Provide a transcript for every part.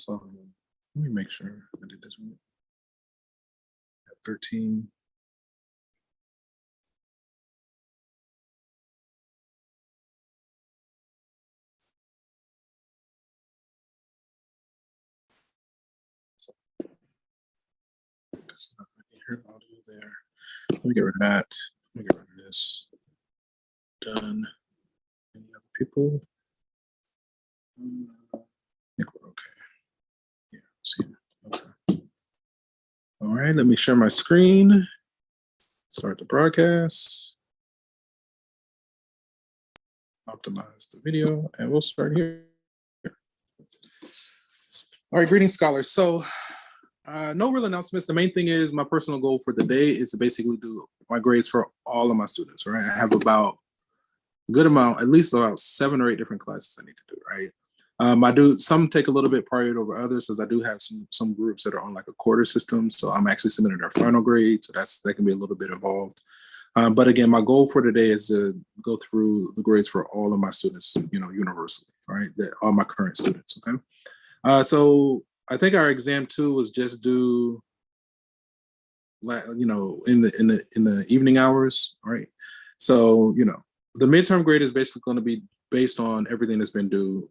So let me make sure I did this right. 13. Because I can hear audio there. Let me get rid of that. Let me get rid of this. Done. Any other people? I think we're okay. Yeah, see. Okay. All right, let me share my screen. Start the broadcast. Optimize the video, and we'll start here. All right, greetings, scholars. So, no real announcements. The main thing is my personal goal for the day is to basically do my grades for all of my students, right? I have about a good amount, at least about 7 or 8 different classes I need to do, right? I do some take a little bit priority over others, as I do have some groups that are on like a quarter system. So I'm actually submitting their final grade, so that can be a little bit involved. But again, my goal for today is to go through the grades for all of my students, universally, right? All my current students, okay? So I think our exam 2 was just due, in the evening hours, right? So, the midterm grade is basically going to be based on everything that's been due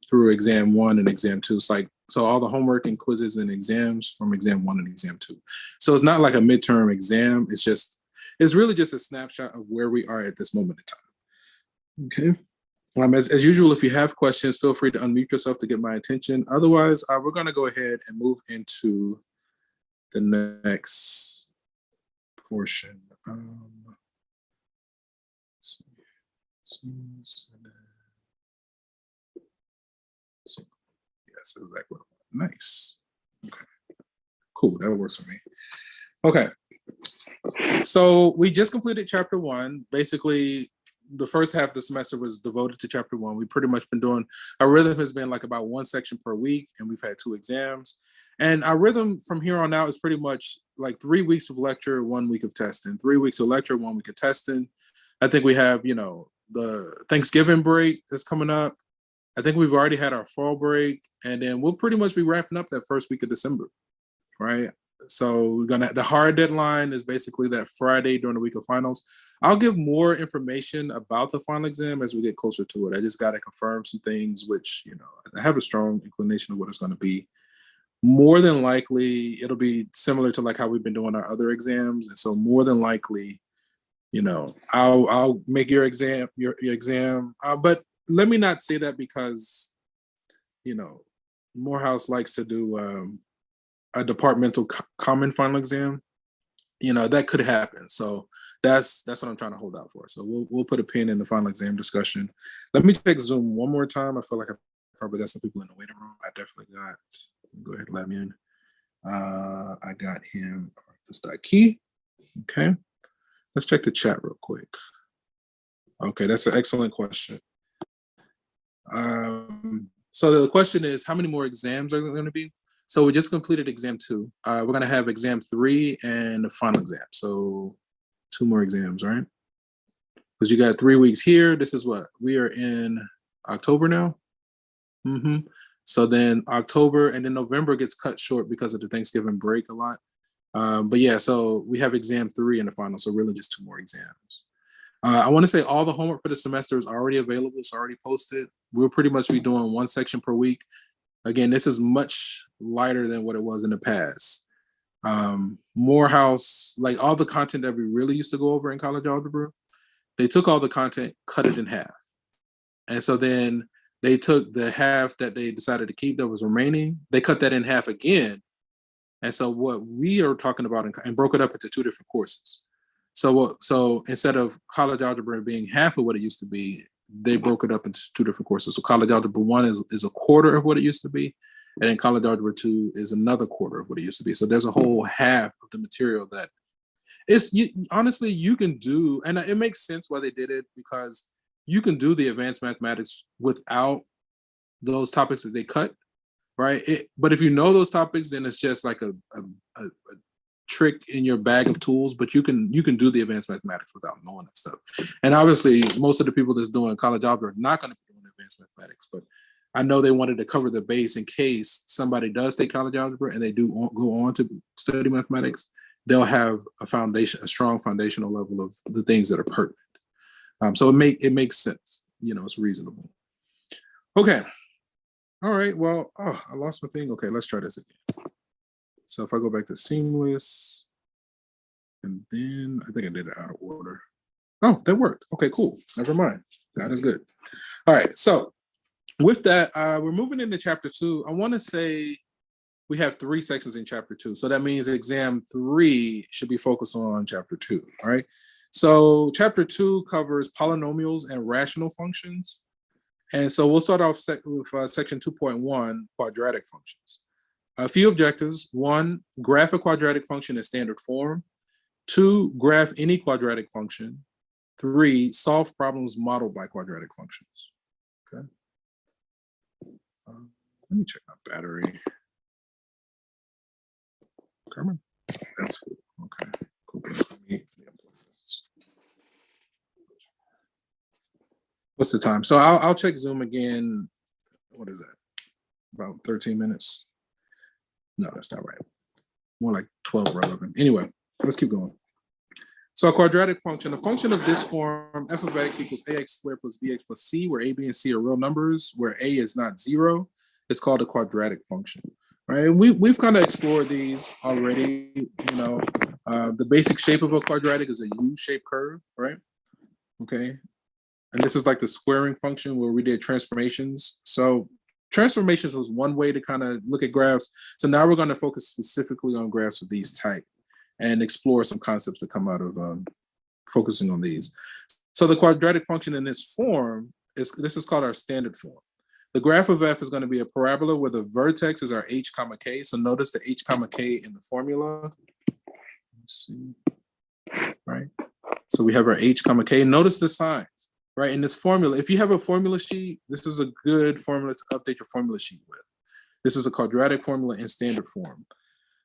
through exam 1 and exam 2. It's like, so all the homework and quizzes and exams from exam 1 and exam 2. So it's not like a midterm exam. It's really just a snapshot of where we are at this moment in time. Okay. As usual, if you have questions, feel free to unmute yourself to get my attention. Otherwise, we're going to go ahead and move into the next portion. Yes, exactly. Nice. Okay. Cool. That works for me. Okay. So we just completed chapter 1. Basically, the first half of the semester was devoted to chapter 1. We've pretty much been doing, our rhythm has been like about 1 section per week, and we've had 2 exams. And our rhythm from here on out is pretty much like 3 weeks of lecture, 1 week of testing, 3 weeks of lecture, 1 week of testing. I think we have, the Thanksgiving break that's coming up. I think we've already had our fall break, and then we'll pretty much be wrapping up that first week of December, right? So the hard deadline is basically that Friday during the week of finals. I'll give more information about the final exam as we get closer to it. I just got to confirm some things, which, I have a strong inclination of what it's going to be. More than likely, it'll be similar to like how we've been doing our other exams. And so more than likely, I'll make your exam, but let me not say that because, Morehouse likes to do a departmental common final exam. That could happen. So that's what I'm trying to hold out for. So we'll put a pin in the final exam discussion. Let me check Zoom one more time. I feel like I probably got some people in the waiting room. I definitely got. Go ahead, let me in. I got him. That's that key. Okay. Let's check the chat real quick. Okay, that's an excellent question. So the question is, how many more exams are there going to be? So we just completed exam 2. We're going to have exam 3 and the final exam. So 2 more exams, right? Because you got 3 weeks here. This is what? We are in October now? So then October, and then November gets cut short because of the Thanksgiving break a lot. But yeah, so we have exam 3 in the final, so really just 2 more exams. I want to say all the homework for the semester is already available. It's already posted. We'll pretty much be doing 1 section per week. Again, this is much lighter than what it was in the past. Morehouse, like all the content that we really used to go over in college algebra, they took all the content, cut it in half. And so then they took the half that they decided to keep that was remaining, they cut that in half again. And so what we are talking about and broke it up into 2 different courses. So instead of college algebra being half of what it used to be, they broke it up into 2 different courses. So college algebra 1 is a quarter of what it used to be, and then college algebra 2 is another quarter of what it used to be. So there's a whole half of the material that honestly you can do, and it makes sense why they did it, because you can do the advanced mathematics without those topics that they cut, right? But if you know those topics, then it's just like a trick in your bag of tools, but you can do the advanced mathematics without knowing that stuff. And obviously most of the people that's doing college algebra are not going to be doing advanced mathematics, but I know they wanted to cover the base in case somebody does take college algebra and they do go on to study mathematics. They'll have a strong foundational level of the things that are pertinent. So it makes sense. It's reasonable. Okay. All right. Well, I lost my thing. Okay, let's try this again. So if I go back to seamless, and then I think I did it out of order. Oh, that worked. Okay, cool. Never mind. That is good. All right. So with that, we're moving into chapter 2. I want to say we have 3 sections in chapter 2. So that means exam 3 should be focused on chapter 2. All right. So chapter 2 covers polynomials and rational functions. And so we'll start off with section 2.1, quadratic functions. A few objectives. 1, graph a quadratic function in standard form. 2, graph any quadratic function. 3, solve problems modeled by quadratic functions. Okay. Let me check my battery. Come on. That's full. Okay. Cool. What's the time? So I'll check Zoom again. What is that? About 13 minutes? No, that's not right. More like 12 or 11. Anyway, let's keep going. So a quadratic function, a function of this form, f of x equals ax squared plus bx plus c, where a, b, and c are real numbers, where a is not 0, is called a quadratic function. Right? And we've kind of explored these already. The basic shape of a quadratic is a U-shaped curve, right? Okay. And this is like the squaring function where we did transformations. So transformations was one way to kind of look at graphs. So now we're going to focus specifically on graphs of these type and explore some concepts that come out of focusing on these. So the quadratic function in this form, this is called our standard form. The graph of f is going to be a parabola where the vertex is our h comma k. So notice the h comma k in the formula. Let's see. Right. So we have our h comma k. Notice the signs. Right, in this formula, if you have a formula sheet, this is a good formula to update your formula sheet with. This is a quadratic formula in standard form.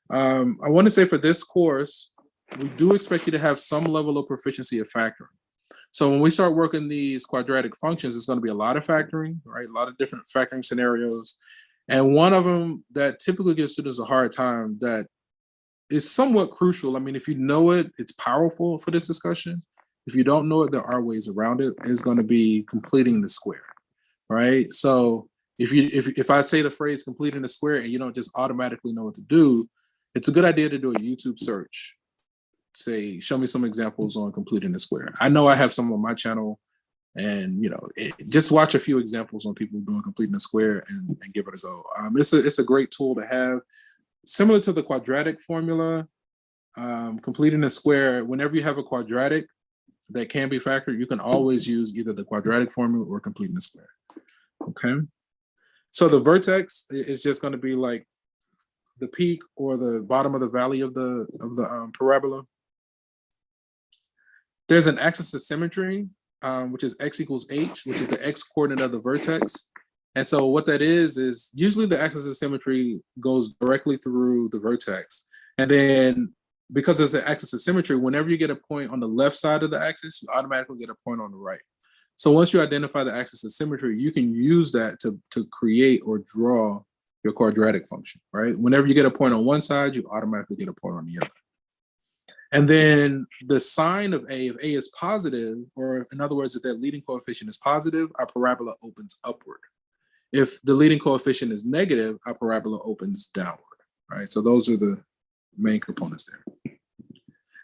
I want to say for this course, we do expect you to have some level of proficiency of factoring. So when we start working these quadratic functions, it's going to be a lot of factoring, right? A lot of different factoring scenarios. And one of them that typically gives students a hard time that is somewhat crucial. I mean, if you know it, it's powerful for this discussion. If you don't know it, there are ways around it. Is going to be completing the square, right? So if I say the phrase completing the square and you don't just automatically know what to do, it's a good idea to do a YouTube search. Say, show me some examples on completing the square. I know I have some on my channel, and just watch a few examples on people doing completing the square and give it a go. It's a great tool to have. Similar to the quadratic formula, completing the square, whenever you have a quadratic that can be factored, you can always use either the quadratic formula or completing the square. Okay. So the vertex is just going to be like the peak or the bottom of the valley of the parabola. There's an axis of symmetry, which is x equals h, which is the x coordinate of the vertex. And so what that is usually the axis of symmetry goes directly through the vertex. And then because there's an axis of symmetry, whenever you get a point on the left side of the axis, you automatically get a point on the right. So once you identify the axis of symmetry, you can use that to create or draw your quadratic function, right? Whenever you get a point on one side, you automatically get a point on the other. And then the sign of A, if A is positive, or in other words, if that leading coefficient is positive, our parabola opens upward. If the leading coefficient is negative, our parabola opens downward, right? So those are the main components there.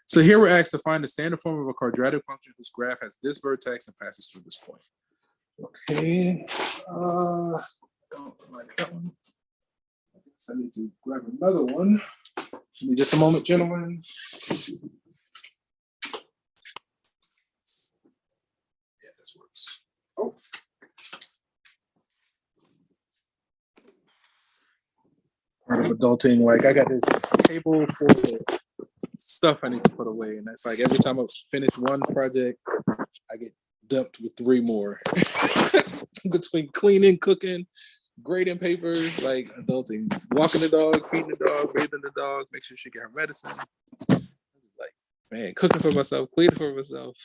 So here we're asked to find the standard form of a quadratic function whose graph has this vertex and passes through this point. Okay, don't like that one. I guess I need to grab another one. Give me just a moment, gentlemen. Yeah, this works. Oh. Part of adulting, like I got this table full of stuff I need to put away, and that's like every time I finish one project, I get dumped with 3 more. Between cleaning, cooking, grading papers, like adulting, walking the dog, feeding the dog, bathing the dog, make sure she get her medicine. Like, man, cooking for myself, cleaning for myself,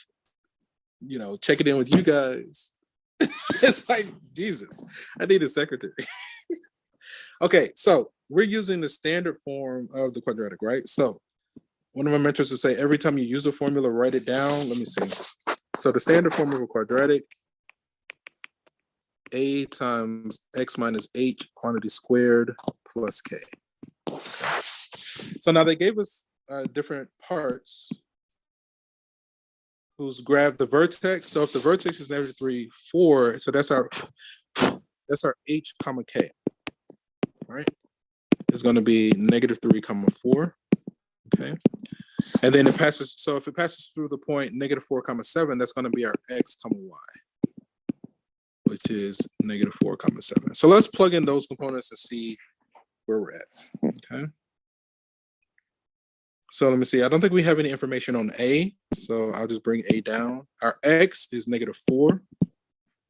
checking in with you guys. It's like, Jesus, I need a secretary. Okay, so we're using the standard form of the quadratic, right? So one of my mentors would say, every time you use a formula, write it down. Let me see. So the standard form of a quadratic, a times x minus h quantity squared plus k. So now they gave us different parts whose graph the vertex. So if the vertex is -3, 4, so that's our h comma k, right? It's going to be -3 comma 4, okay? And then it passes, so if it passes through the point -4 comma 7, that's going to be our x comma y, which is -4 comma 7. So let's plug in those components to see where we're at, okay? So let me see, I don't think we have any information on A, so I'll just bring A down. Our x is -4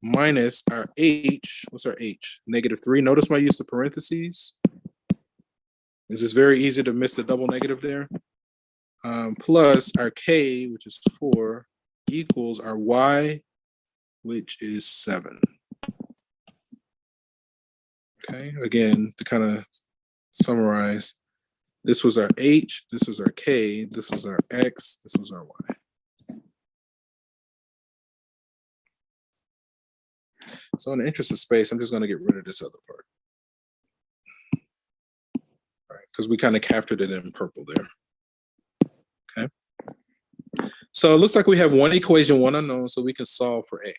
minus our h, what's our h? -3. Notice my use of parentheses. This is very easy to miss the double negative there. Plus our k, which is 4, equals our y, which is 7. Okay, again, to kind of summarize, this was our h, this was our k, this was our x, this was our y. So in the interest of space, I'm just going to get rid of this other part. All right, because we kind of captured it in purple there. Okay. So it looks like we have one equation, one unknown, so we can solve for A.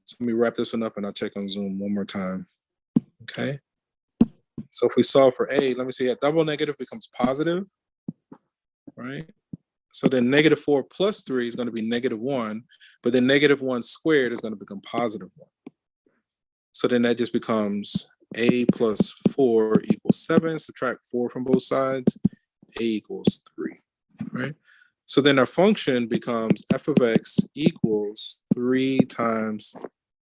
So let me wrap this one up and I'll check on Zoom one more time. Okay. So if we solve for A, let me see, a double negative becomes positive, right? So then -4 plus 3 is going to be -1, but then -1 squared is going to become +1. So then that just becomes A plus 4 equals 7, subtract 4 from both sides, A equals 3, right? So then our function becomes f of x equals 3 times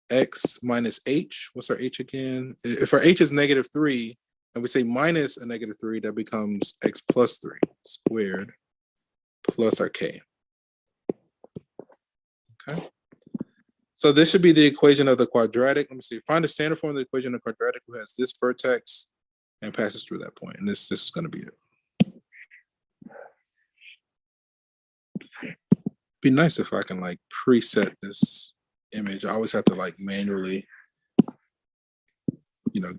x minus h. What's our h again? If our h is -3 and we say minus a -3, that becomes x plus 3 squared plus our k. Okay. So this should be the equation of the quadratic. Let me see. Find the standard form of the equation of the quadratic who has this vertex and passes through that point. And this is going to be it. Be nice if I can like preset this image. I always have to like manually,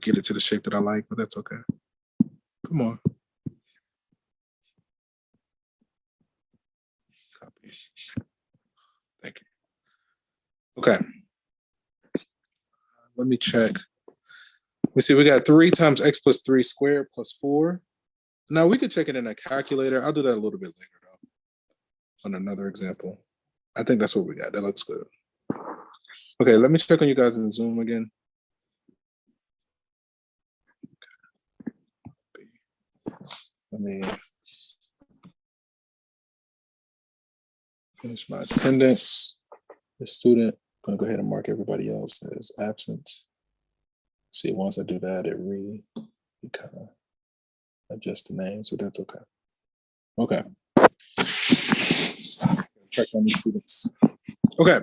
get it to the shape that I like, but that's okay. Come on. Copy. Thank you. Okay. Let me check. Let's see, we got 3 times x plus 3 squared plus 4. Now we could check it in a calculator. I'll do that a little bit later though, on another example. I think that's what we got. That looks good. Okay, let me check on you guys in Zoom again. Okay. Let me finish my attendance. The student, I'm gonna go ahead and mark everybody else as absent. See, once I do that, it kind of adjusts the name, so that's okay. Okay. Check on these students. Okay,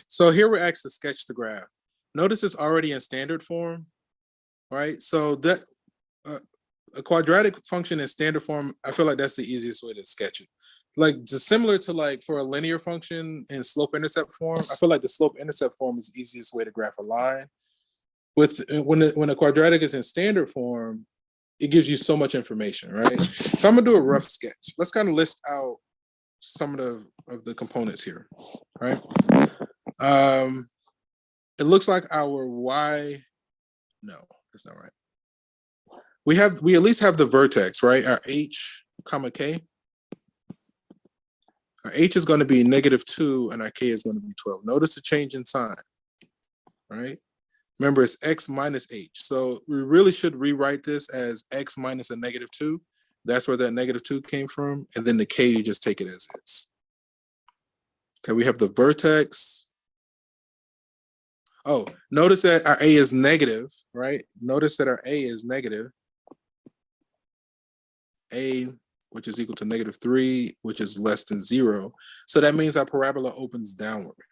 so here we're asked to sketch the graph. Notice it's already in standard form, right? So that a quadratic function in standard form, I feel like that's the easiest way to sketch it. Like just similar to like for a linear function in slope-intercept form, I feel like the slope-intercept form is the easiest way to graph a line. When a quadratic is in standard form, it gives you so much information, right? So I'm gonna do a rough sketch. Let's kind of list out some of the components here, right? It looks like our y, no, that's not right. We at least have the vertex, right? Our h comma k. Our h is going to be -2 and our k is going to be 12. Notice the change in sign, right? Remember, it's x minus h. So we really should rewrite this as x minus a -2. That's where that -2 came from. And then the k, you just take it as is. Okay, we have the vertex. Oh, notice that our a is negative, right? Notice that our a is negative. A, which is equal to -3, which is less than 0. So that means our parabola opens downward.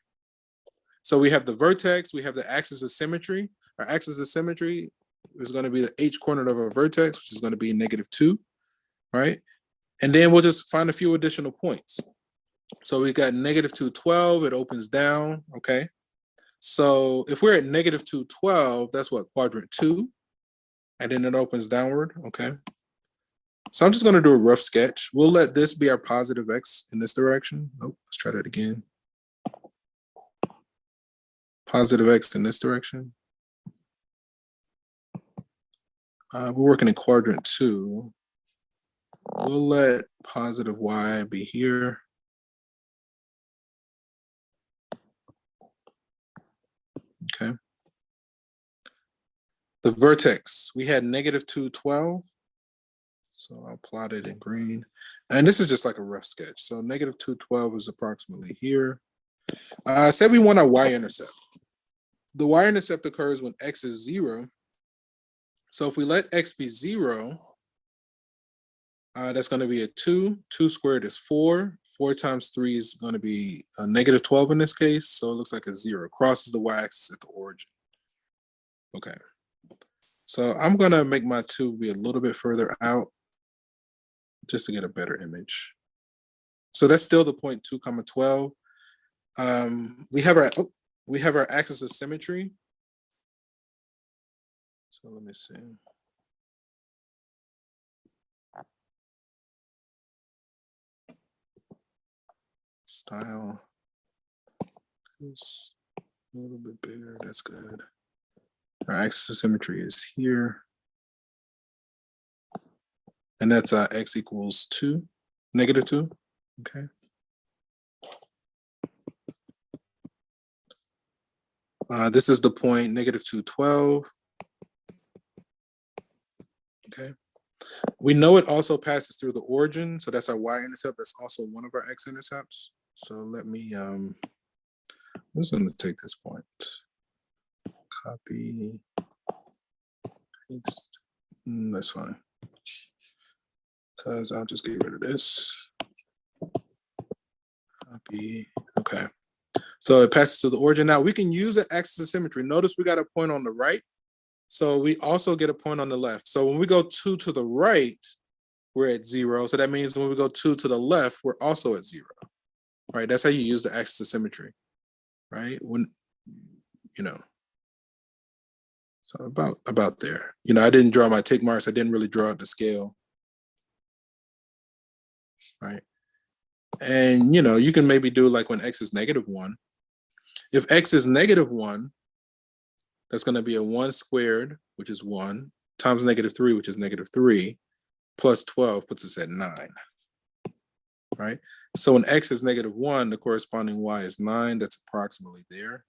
So we have the vertex, we have the axis of symmetry. Our axis of symmetry is going to be the h coordinate of our vertex, which is going to be -2, right? And then we'll just find a few additional points. So we got -2, 12, it opens down, okay? So if we're at -2, 12, that's what, quadrant 2? And then it opens downward, okay? So I'm just going to do a rough sketch. We'll let this be our positive x in this direction. Oh, let's try that again. Positive x in this direction. We're working in quadrant 2. We'll let positive y be here. Okay. The vertex, we had -2, 12. So I'll plot it in green. And this is just like a rough sketch. So -2, 12 is approximately here. Say we want our y-intercept. The y-intercept occurs when x is 0. So if we let x be 0, that's going to be a 2. 2 squared is 4. 4 times 3 is going to be a -12 in this case. So it looks like a 0. Crosses the y-axis at the origin. Okay. So I'm going to make my 2 be a little bit further out just to get a better image. So that's still the point 2, 12. We have our axis of symmetry. So let me see. Style. It's a little bit bigger. That's good. Our axis of symmetry is here. And that's x equals 2, -2. Okay. This is the point -2, 12. Okay. We know it also passes through the origin, so that's our y-intercept. That's also one of our x-intercepts. So let me, I'm just going to take this point. Copy, paste. That's fine. Because I'll just get rid of this. Copy. Okay. So it passes through the origin. Now we can use the axis of symmetry. Notice we got a point on the right. So we also get a point on the left. So when we go 2 to the right, we're at 0. So that means when we go 2 to the left, we're also at 0. Right? That's how you use the axis of symmetry. Right? When, you know. So about there. You know, I didn't draw my tick marks. I didn't really draw out the scale. Right? And, you know, you can maybe do like when x is -1. If x is -1, that's going to be a 1 squared, which is 1, times -3, which is -3, plus 12 puts us at 9. Right? So when x is -1, the corresponding y is 9. That's approximately there.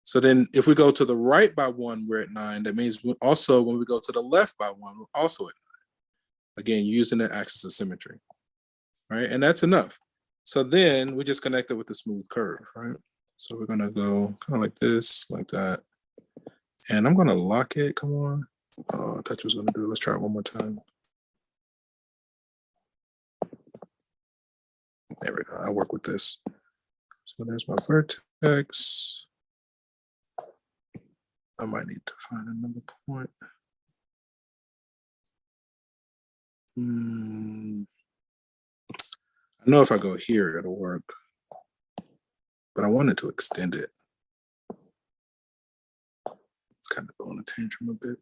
So then if we go to the right by 1, we're at 9. That means also when we go to the left by 1, we're also at 9. Again, using the axis of symmetry. Right? And that's enough. So then we just connect it with a smooth curve, right? So we're going to go kind of like this, like that. And I'm going to lock it. Come on. Oh, I thought you was going to do it. Let's try it one more time. There we go. I'll work with this. So there's my vertex. I might need to find another point. I know if I go here, it'll work. But I wanted to extend it. It's kind of going a tantrum a bit.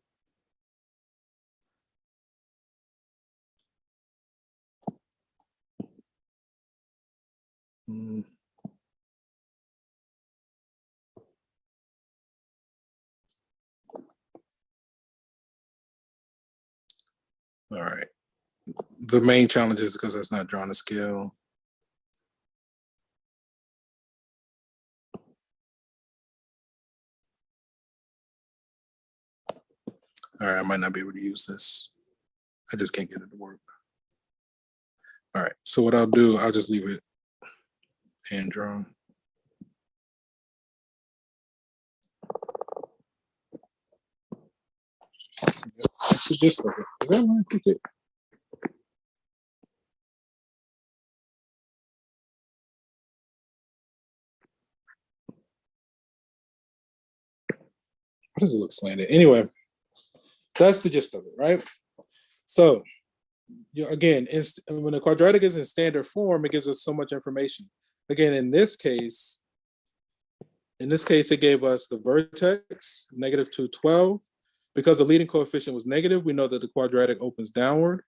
All right. The main challenge is because it's not drawn to scale. All right, I might not be able to use this. I just can't get it to work. All right, so what I'll do, I'll just leave it hand drawn. That's the gist of it. Is that line cricket? Why does it look slanted? Anyway, that's the gist of it, right? So again, when the quadratic is in standard form, it gives us so much information. Again, in this case, it gave us the vertex, -2, 12. Because the leading coefficient was negative, we know that the quadratic opens downward.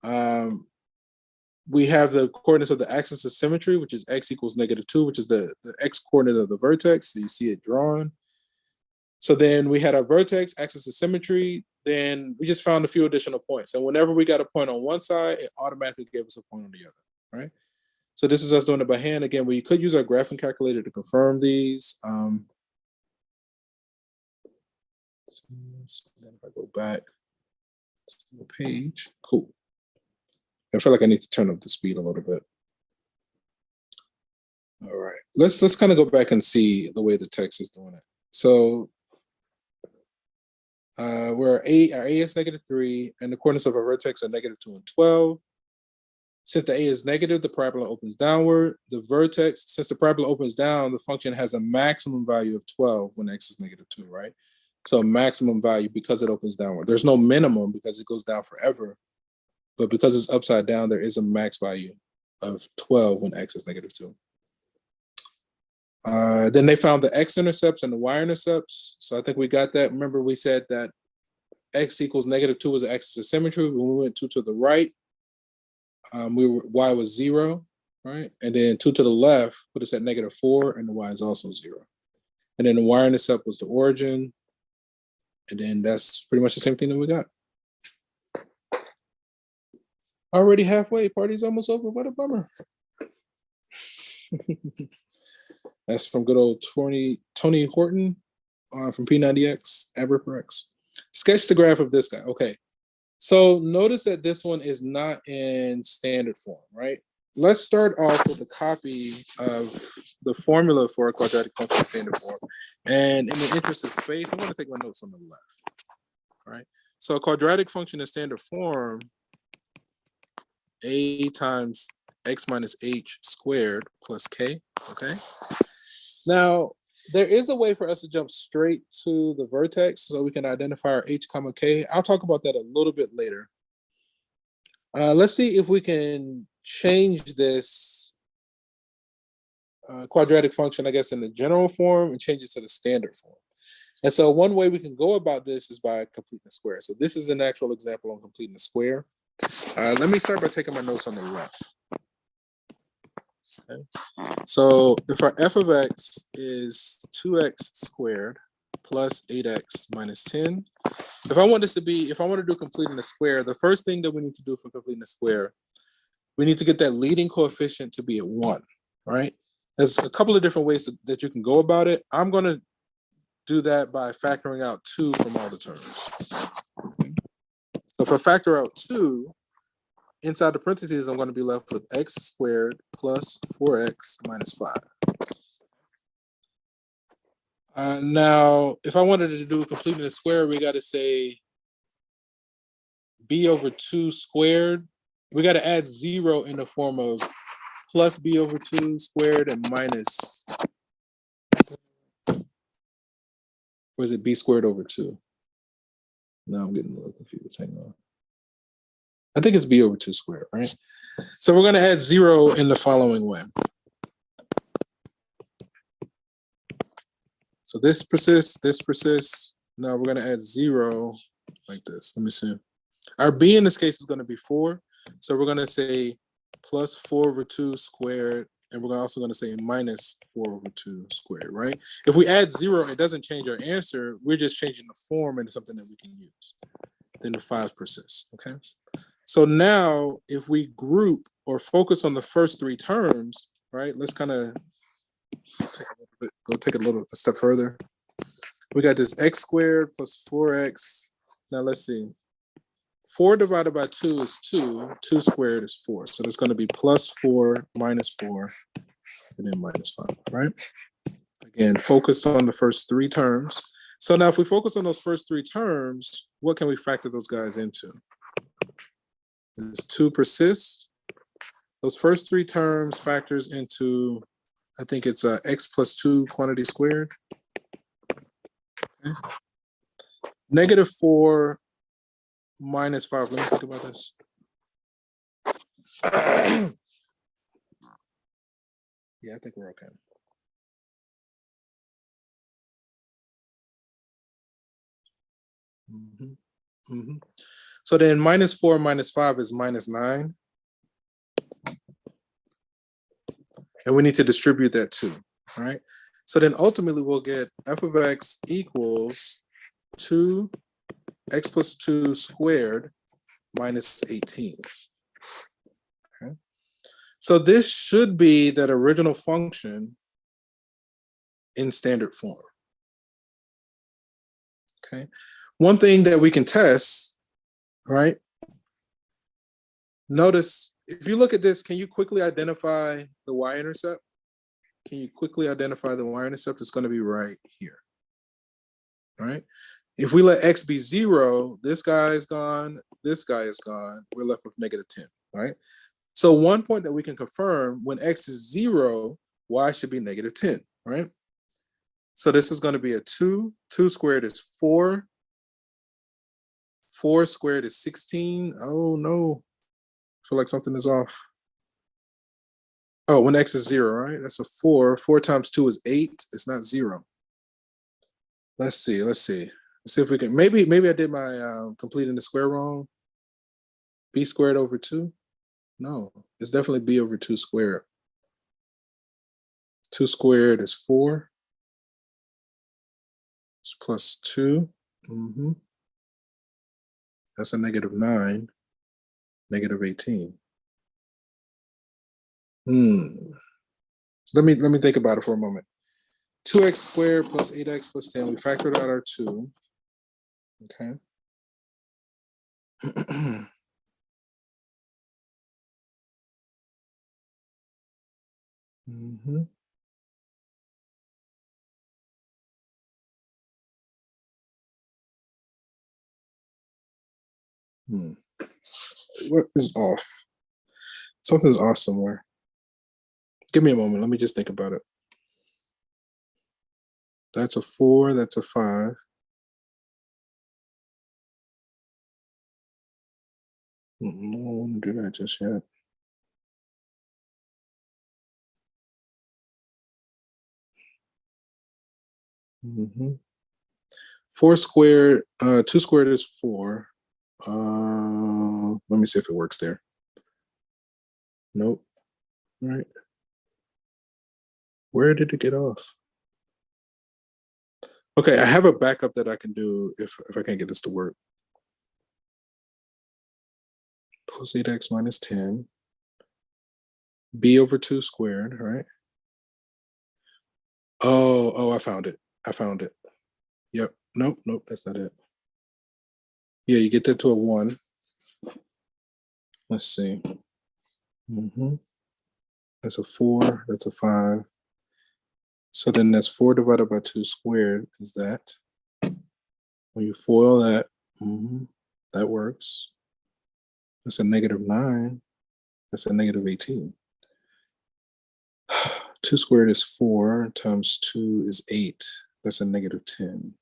We have the coordinates of the axis of symmetry, which is x equals -2, which is the x coordinate of the vertex. So you see it drawn. So then we had our vertex, axis of symmetry. Then we just found a few additional points. And whenever we got a point on one side, it automatically gave us a point on the other, right? So this is us doing it by hand. Again, we could use our graphing calculator to confirm these. So then if I go back to the page, cool. I feel like I need to turn up the speed a little bit. All right, let's kind of go back and see the way the text is doing it. So where our A is -3, and the coordinates of our vertex are -2 and 12. Since the A is negative, the parabola opens downward. The vertex, since the parabola opens down, the function has a maximum value of 12 when x is -2, right? So maximum value because it opens downward. There's no minimum because it goes down forever. But because it's upside down, there is a max value of 12 when x is -2. Then they found the x-intercepts and the y-intercepts. So I think we got that. Remember, we said that x equals -2 was the axis of symmetry. When we went 2 to the right, y was 0, right? And then 2 to the left put us at -4, and the y is also 0. And then the y-intercept was the origin. And then that's pretty much the same thing that we got. Already halfway, party's almost over. What a bummer. That's from good old Tony Horton from P90X, Abra for X. Sketch the graph of this guy. Okay, so notice that this one is not in standard form, right? Let's start off with a copy of the formula for a quadratic function in standard form. And in the interest of space, I'm going to take my notes on the left, all right? So a quadratic function in standard form, a times x minus h squared plus k, okay? Now, there is a way for us to jump straight to the vertex so we can identify our h comma k. I'll talk about that a little bit later. Let's see if we can change this quadratic function, I guess, in the general form and change it to the standard form. And so one way we can go about this is by completing a square. So this is an actual example on completing a square. Let me start by taking my notes on the left. Okay. So if our f of x is 2x squared plus 8x minus 10, if I want to do completing a square, the first thing that we need to do for completing a square, we need to get that leading coefficient to be at 1, right? There's a couple of different ways that you can go about it. I'm going to do that by factoring out 2 from all the terms. Okay. So if I factor out 2, inside the parentheses, I'm going to be left with x squared plus 4x minus 5. Now, if I wanted to do completing a square, we got to say b over 2 squared. We got to add 0 in the form of plus b over 2 squared and minus, or is it b squared over 2? Now I'm getting a little confused. Hang on. I think it's b over 2 squared, right? So we're going to add 0 in the following way. So this persists. Now we're going to add 0 like this. Let me see. Our b in this case is going to be 4. So we're going to say plus 4 over 2 squared, and we're also going to say minus 4 over 2 squared, right? If we add 0, it doesn't change our answer. We're just changing the form into something that we can use. Then the 5 persists, okay? So now if we group or focus on the first 3 terms, right? Let's kind of take a step further. We got this x squared plus 4x. Now let's see. 4 divided by 2 is 2. 2 squared is 4. So that's going to be plus 4 minus 4 and then minus 5, right? Again, focused on the first 3 terms. So now if we focus on those first 3 terms, what can we factor those guys into? Is 2 persists. Those first 3 terms factors into, I think it's x plus 2 quantity squared. Okay. -4 minus 5. Let me think about this. Yeah, I think we're okay. So then -4 minus 5 is -9. And we need to distribute that too, all right? So then ultimately we'll get f of x equals 2x plus 2 squared minus 18. Okay. So this should be that original function in standard form. Okay. One thing that we can test, right? Notice, if you look at this, can you quickly identify the y-intercept? Can you quickly identify the y-intercept? It's going to be right here, right? If we let x be 0, this guy is gone, this guy is gone, we're left with -10, right? So one point that we can confirm, when x is 0, y should be -10, right? So this is going to be a 2. 2 squared is 4. 4 squared is 16. Oh no, I feel like something is off. Oh, when x is 0, right? That's a 4. 4 times 2 is 8. It's not 0. Let's see. Let's see if we can. Maybe I did my completing the square wrong. B squared over 2. No, it's definitely b over 2 squared. 2 squared is 4. It's plus 2. That's a -9. -18. Let me think about it for a moment. 2x squared plus 8x plus 10. We factored out our 2. Okay. What is off? Something's off somewhere. Give me a moment. Let me just think about it. That's a 4. That's a 5. I don't want to do that just yet. Mm-hmm. 4 squared, 2 squared is 4. Let me see if it works there. Nope. Right. Where did it get off? Okay, I have a backup that I can do if I can't get this to work. Plus 8x minus 10. B over 2 squared, right? Oh, I found it. Yep. Nope, that's not it. Yeah, you get that to a 1. Let's see. That's a 4. That's a 5. So then that's 4 divided by 2 squared is that. When you FOIL that, that works. That's a -9. That's a -18. 2 squared is 4 times 2 is 8. That's a -10.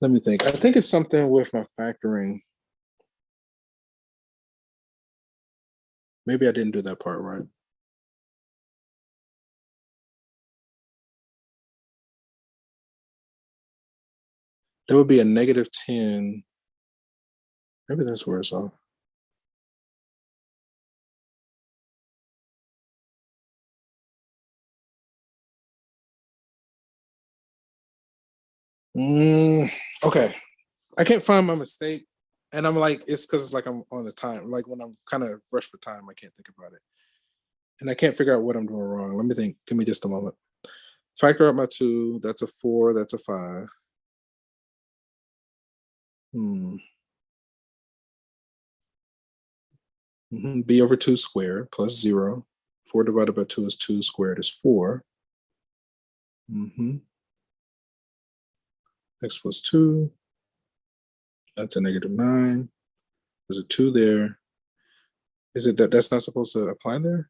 Let me think. I think it's something with my factoring. Maybe I didn't do that part right. That would be a -10. Maybe that's where it's off. Okay. I can't find my mistake. And I'm like, it's because it's like I'm on the time. Like when I'm kind of rushed for time, I can't think about it. And I can't figure out what I'm doing wrong. Let me think. Give me just a moment. Factor out my 2. That's a 4. That's a 5. B over 2 squared plus 0. 4 divided by 2 is 2 squared is 4. X plus 2. That's a -9. There's a 2 there. Is it that's not supposed to apply there?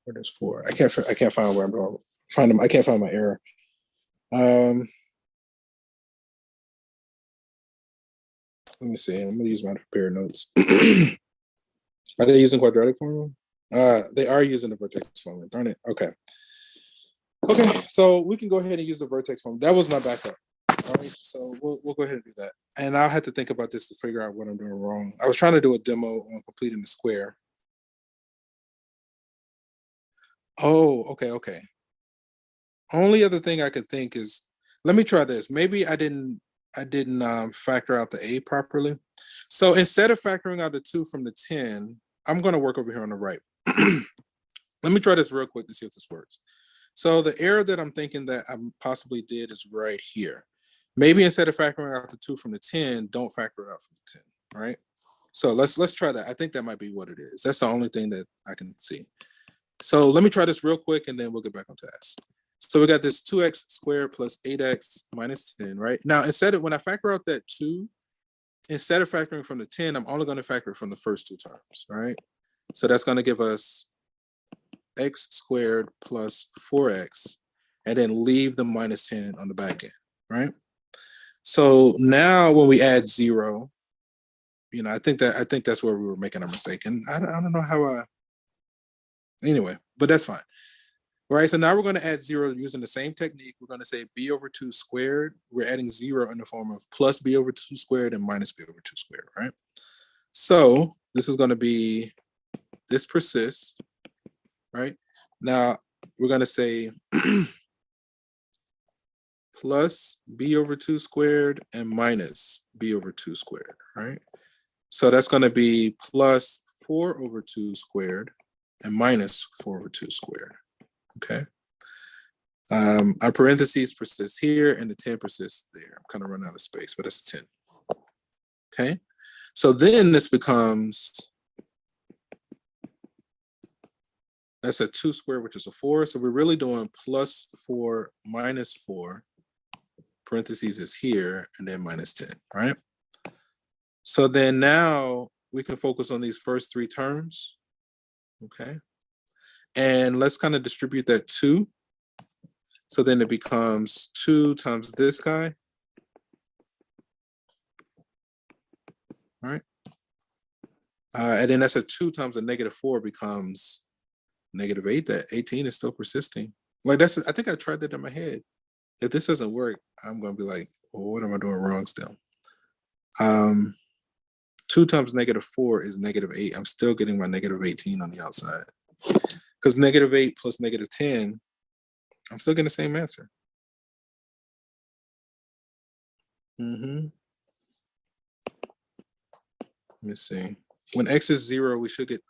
Where there's 4. I can't find where I'm going. find them. I can't find my error. Let me see. I'm gonna use my prepared notes. Are they using quadratic formula? They are using the vertex formula. Darn it. Okay. Okay, so we can go ahead and use the vertex formula. That was my backup. All right, so we'll go ahead and do that. And I'll have to think about this to figure out what I'm doing wrong. I was trying to do a demo on completing the square. Oh, okay. Only other thing I could think is, let me try this. Maybe I didn't factor out the a properly. So instead of factoring out the 2 from the 10, I'm going to work over here on the right. Let me try this real quick to see if this works. So the error that I'm thinking that I possibly did is right here. Maybe instead of factoring out the 2 from the 10, don't factor it out from the 10, right? So let's try that. I think that might be what it is. That's the only thing that I can see. So let me try this real quick and then we'll get back on task. So we got this 2x squared plus 8x minus 10, right? Now, when I factor out that 2, instead of factoring from the 10, I'm only going to factor from the first 2 terms, right? So that's going to give us x squared plus 4x, and then leave the minus 10 on the back end, right? So now when we add 0, I think that's where we were making a mistake. And I don't know how anyway, but that's fine. All right, so now we're going to add 0 using the same technique. We're going to say b over 2 squared. We're adding 0 in the form of plus b over 2 squared and minus b over 2 squared, right? So this is going to be, this persists, right? Now we're going to say plus b over 2 squared and minus b over 2 squared, right? So that's going to be plus 4 over 2 squared and minus 4 over 2 squared. Okay. Our parentheses persist here and the 10 persists there. I'm kind of running out of space, but it's a 10. Okay. So then this becomes, that's a 2 squared, which is a 4. So we're really doing plus 4 minus 4. Parentheses is here and then minus 10, right? So then now we can focus on these first 3 terms. Okay. And let's kind of distribute that 2. So then it becomes 2 times this guy. All right. And then that's a 2 times a negative 4 becomes negative 8. That 18 is still persisting. Like I think I tried that in my head. If this doesn't work, I'm going to be like, well, what am I doing wrong still? 2 times negative 4 is negative 8. I'm still getting my negative 18 on the outside. Because negative 8 plus negative 10, I'm still getting the same answer. Let me see. When x is 0, we should get,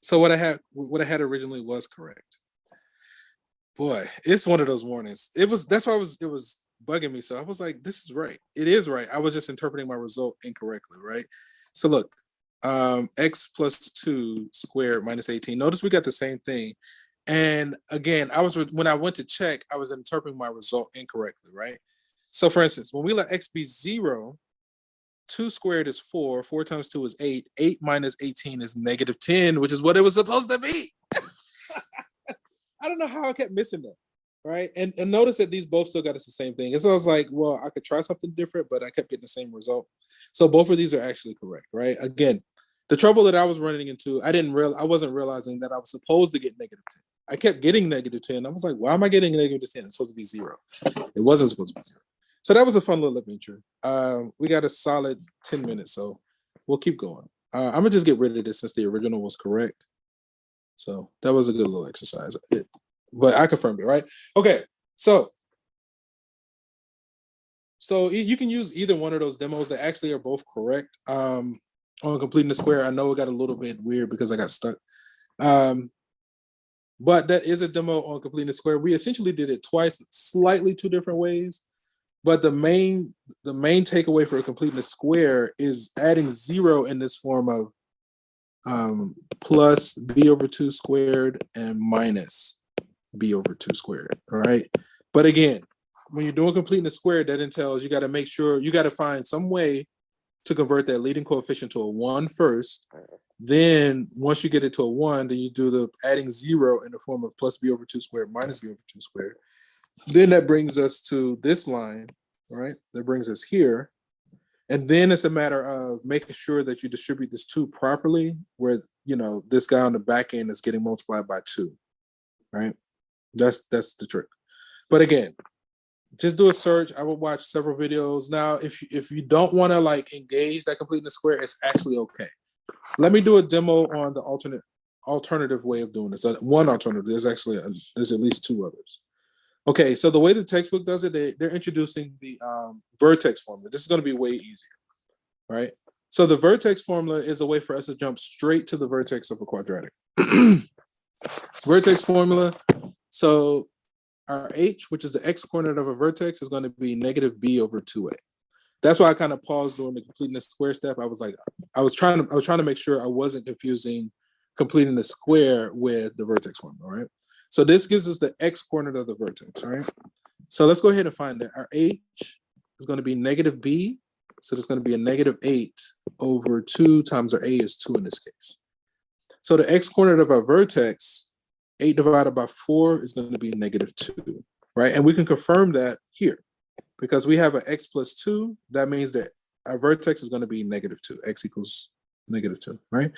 So what I had originally was correct. Boy, it's one of those mornings. That's why it was bugging me. So I was like, this is right. It is right. I was just interpreting my result incorrectly, right? So look, x plus 2 squared minus 18. Notice we got the same thing. And again, when I went to check, I was interpreting my result incorrectly, right? So for instance, when we let x be 0, 2 squared is 4. 4 times 2 is 8. 8 minus 18 is negative 10, which is what it was supposed to be. I don't know how I kept missing that, right? And notice that these both still got us the same thing. And so I was like, well, I could try something different, but I kept getting the same result. So both of these are actually correct, right? Again, the trouble that I was running into, I wasn't realizing that I was supposed to get negative 10. I kept getting negative 10. I was like, why am I getting negative 10? It's supposed to be 0. It wasn't supposed to be 0. So that was a fun little adventure. We got a solid 10 minutes, so we'll keep going. I'm gonna just get rid of this since the original was correct. So that was a good little exercise. But I confirmed it, right? Okay, so you can use either one of those demos. They actually are both correct. On completing the square, I know it got a little bit weird because I got stuck. But that is a demo on completing the square. We essentially did it twice, slightly 2 different ways. But the main takeaway for completing the square is adding 0 in this form of plus b over 2 squared and minus b over 2 squared, all right? But again, when you're doing completing the square, that entails you got to make sure, you got to find some way to convert that leading coefficient to a 1 first. Then once you get it to a 1, then you do the adding 0 in the form of plus b over 2 squared minus b over 2 squared. Then that brings us to this line, right? That brings us here. And then it's a matter of making sure that you distribute this 2 properly, where, you know, this guy on the back end is getting multiplied by 2, right? That's the trick. But again, just do a search. I will watch several videos. Now, if you don't want to like engage that completing the square, it's actually okay. Let me do a demo on the alternative way of doing this. One alternative. There's actually there's at least 2 others. Okay, so the way the textbook does it, they're introducing the vertex formula. This is going to be way easier, right? So the vertex formula is a way for us to jump straight to the vertex of a quadratic. Vertex formula. So our h, which is the x coordinate of a vertex, is going to be negative b over 2a. That's why I kind of paused during the completing the square step. I was trying to make sure I wasn't confusing completing the square with the vertex formula, right? So this gives us the x coordinate of the vertex, right? So let's go ahead and find that. Our h is going to be negative b, so there's going to be a negative 8 over 2 times our a is 2 in this case. So the x coordinate of our vertex, 8 divided by 4 is going to be negative 2, right? And we can confirm that here because we have an x plus 2. That means that our vertex is going to be negative 2. X equals negative 2, right?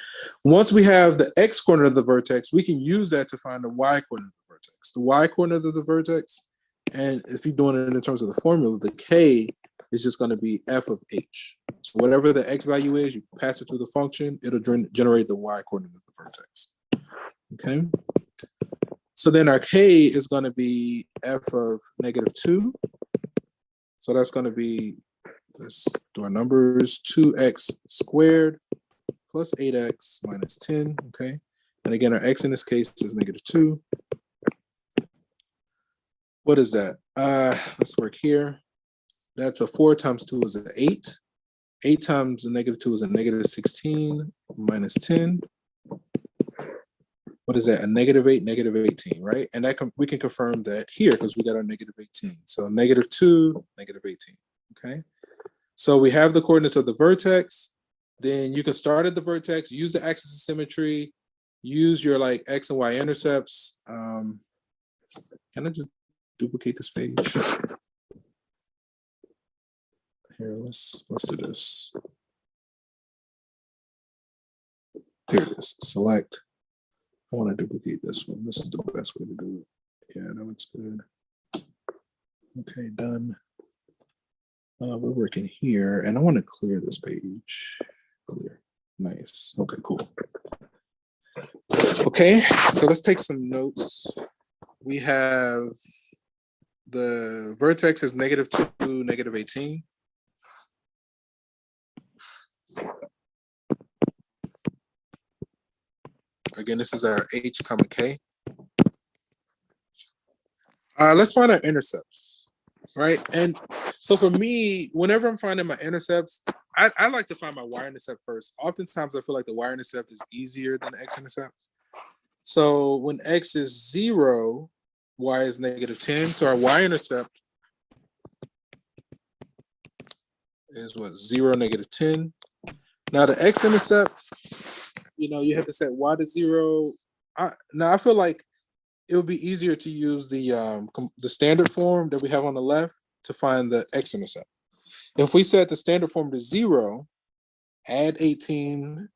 Once we have the x coordinate of the vertex, we can use that to find the y coordinate of the vertex. The y coordinate of the vertex, and if you're doing it in terms of the formula, the k is just going to be f of h. So whatever the x value is, you pass it through the function, it'll generate the y coordinate of the vertex. Okay. So then our k is going to be f of negative 2. So that's going to be, let's do our numbers, 2x squared plus 8x minus 10, okay? And again, our x in this case is negative 2. What is that? Let's work here. That's a 4 times 2 is an 8. 8 times a negative 2 is a negative 16 minus 10. What is that? A negative 8, negative 18, right? And that we can confirm that here because we got our negative 18. So negative 2, negative 18, okay? So we have the coordinates of the vertex. Then you can start at the vertex, use the axis of symmetry, use your like x and y intercepts. Can I just duplicate this page? Here, let's do this. Here it is. Select. I want to duplicate this one. This is the best way to do it. Yeah, that looks good. Okay, done. We're working here, and I want to clear this page. Clear. Nice. Okay, cool. Okay, so let's take some notes. We have the vertex is negative 2, negative 18. Again, this is our h comma k. Let's find our intercepts, right? And so for me, whenever I'm finding my intercepts, I like to find my y-intercept first. Oftentimes, I feel like the y-intercept is easier than the x-intercept. So when x is 0, y is negative 10. So our y-intercept is what? 0, negative 10. Now the x-intercept, you know, you have to set y to 0. Now I feel like it would be easier to use the standard form that we have on the left to find the x-intercept. If we set the standard form to 0, add 18,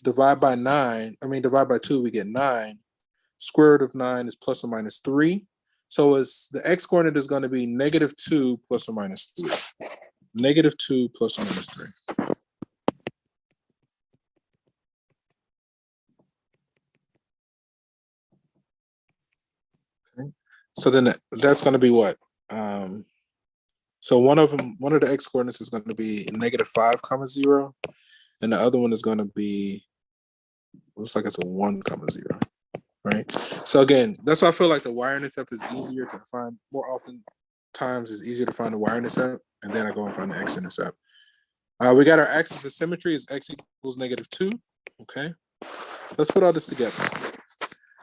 divide by 2, we get 9. Square root of 9 is plus or minus 3. So the x coordinate is going to be negative 2 plus or minus 3. Negative 2 plus or minus 3. Okay. So then that's going to be what? So one of the x coordinates is going to be negative 5 comma 0, and the other one is going to be, looks like it's a 1 comma 0, right? So again, that's why I feel like the y-intercept is easier to find. More often times it's easier to find the y-intercept, and then I go and find the x-intercept. We got our axis of symmetry is x equals negative 2, okay? Let's put all this together.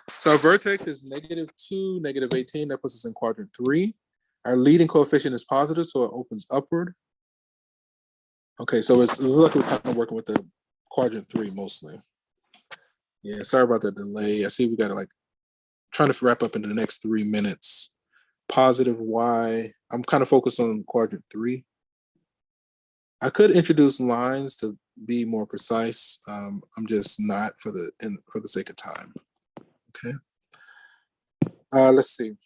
So our vertex is negative 2, negative 18, that puts us in quadrant 3. Our leading coefficient is positive, so it opens upward. Okay, so it's like we're kind of working with the quadrant 3 mostly. Yeah, sorry about the delay. I see we got to like trying to wrap up in the next 3 minutes. Positive y. I'm kind of focused on quadrant 3. I could introduce lines to be more precise. I'm just not for the sake of time. Okay. Let's see.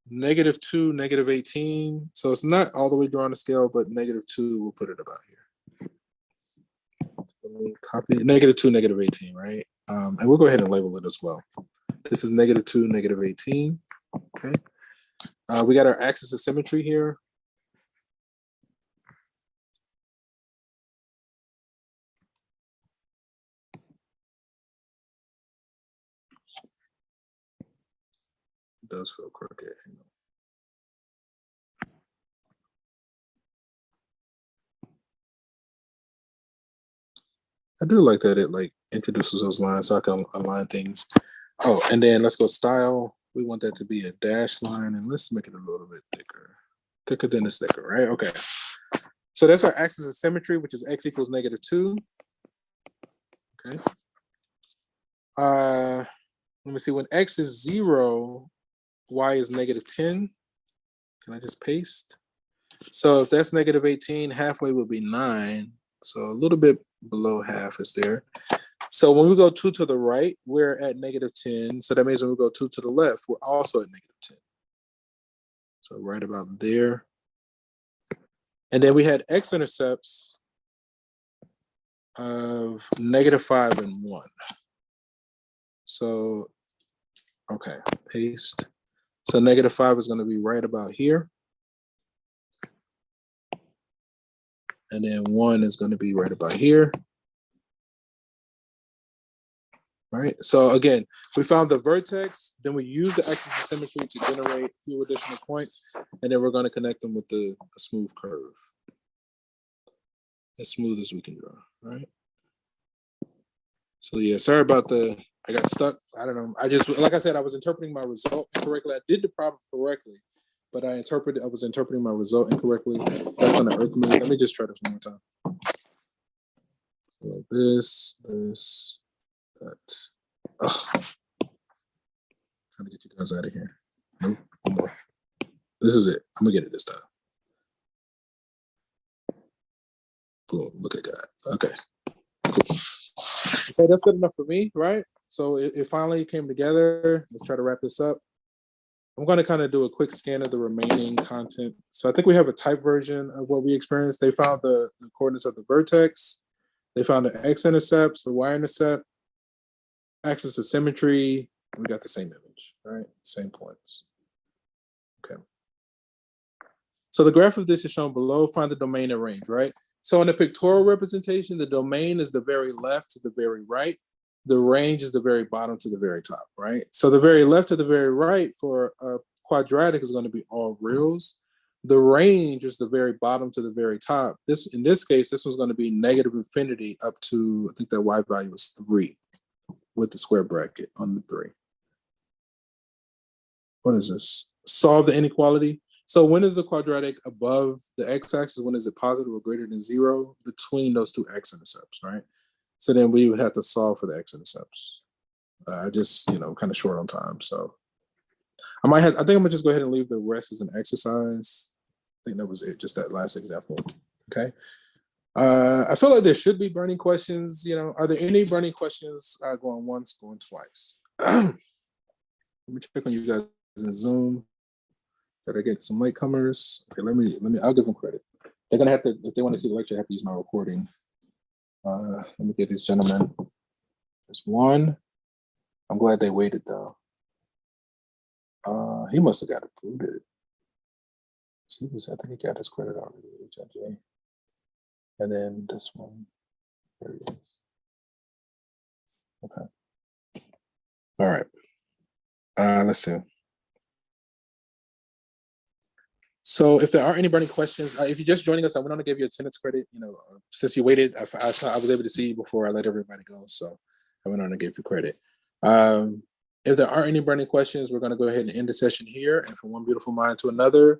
-2, -18. So it's not all the way drawn to scale, but -2, we'll put it about here. Copy -2, -18, right? And we'll go ahead and label it as well. This is -2, -18. Okay. We got our axis of symmetry here. It does feel crooked. I do like that it like introduces those lines so I can align things. Oh, and then let's go style. We want that to be a dashed line, and let's make it a little bit thicker than the sticker, right? Okay. So that's our axis of symmetry, which is x equals -2. Okay. Let me see. When x is 0, y is -10. Can I just paste? So if that's -18, halfway would be 9. So a little bit below half is there. So when we go 2 to the right, we're at -10. So that means when we go 2 to the left, we're also at -10. So right about there. And then we had x-intercepts of -5 and 1. So, okay, paste. So -5 is going to be right about here. And then 1 is going to be right about here. Right. So again, we found the vertex, then we use the axis of symmetry to generate a few additional points, and then we're going to connect them with a smooth curve. As smooth as we can draw, right? So yeah, sorry about I got stuck. I don't know. I just, like I said, I was interpreting my result incorrectly. I did the problem correctly, but I was interpreting my result incorrectly. That's going to irk me. Let me just try this one more time. So like this, that. Oh. Trying to get you guys out of here. Nope, one more. This is it. I'm gonna get it this time. Boom, look at that. Okay, cool. Okay, that's good enough for me, right? So it finally came together. Let's try to wrap this up. I'm gonna kind of do a quick scan of the remaining content. So I think we have a type version of what we experienced. They found the coordinates of the vertex. They found the x-intercepts, the y-intercept, axis of symmetry. We got the same image, right? Same points. Okay. So the graph of this is shown below. Find the domain and range, right? So in the pictorial representation, the domain is the very left to the very right. The range is the very bottom to the very top, right? So the very left to the very right for a quadratic is going to be all reals. The range is the very bottom to the very top. In this case, this was going to be -infinity up to, I think that y value was 3 with the square bracket on the 3. What is this? Solve the inequality. So when is the quadratic above the x-axis? When is it positive or greater than 0? Between those two x-intercepts, right? So then we would have to solve for the x-intercepts. I just, kind of short on time. So I think I'm gonna just go ahead and leave the rest as an exercise. I think that was it, just that last example. Okay. I feel like there should be burning questions. Are there any burning questions going once, going twice? Let me check on you guys in Zoom. Did I get some latecomers? Okay, let me, I'll give them credit. They're gonna have to, if they want to see the lecture, they have to use my recording. Let me get these gentlemen. There's one. I'm glad they waited though. He must have got it booted. I think he got his credit already, HIJ. And then this one, there he is. Okay. All right. Let's see. So if there aren't any burning questions, if you're just joining us, I went on to give you attendance credit. Since you waited, I was able to see you before I let everybody go. So I went on to give you credit. If there aren't any burning questions, we're going to go ahead and end the session here. And from one beautiful mind to another,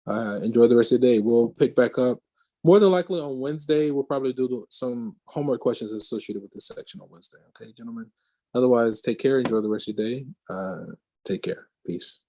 enjoy the rest of the day. We'll pick back up More than likely on Wednesday, we'll probably do some homework questions associated with this section on Wednesday. Okay, gentlemen. Otherwise, take care. Enjoy the rest of your day. Take care. Peace.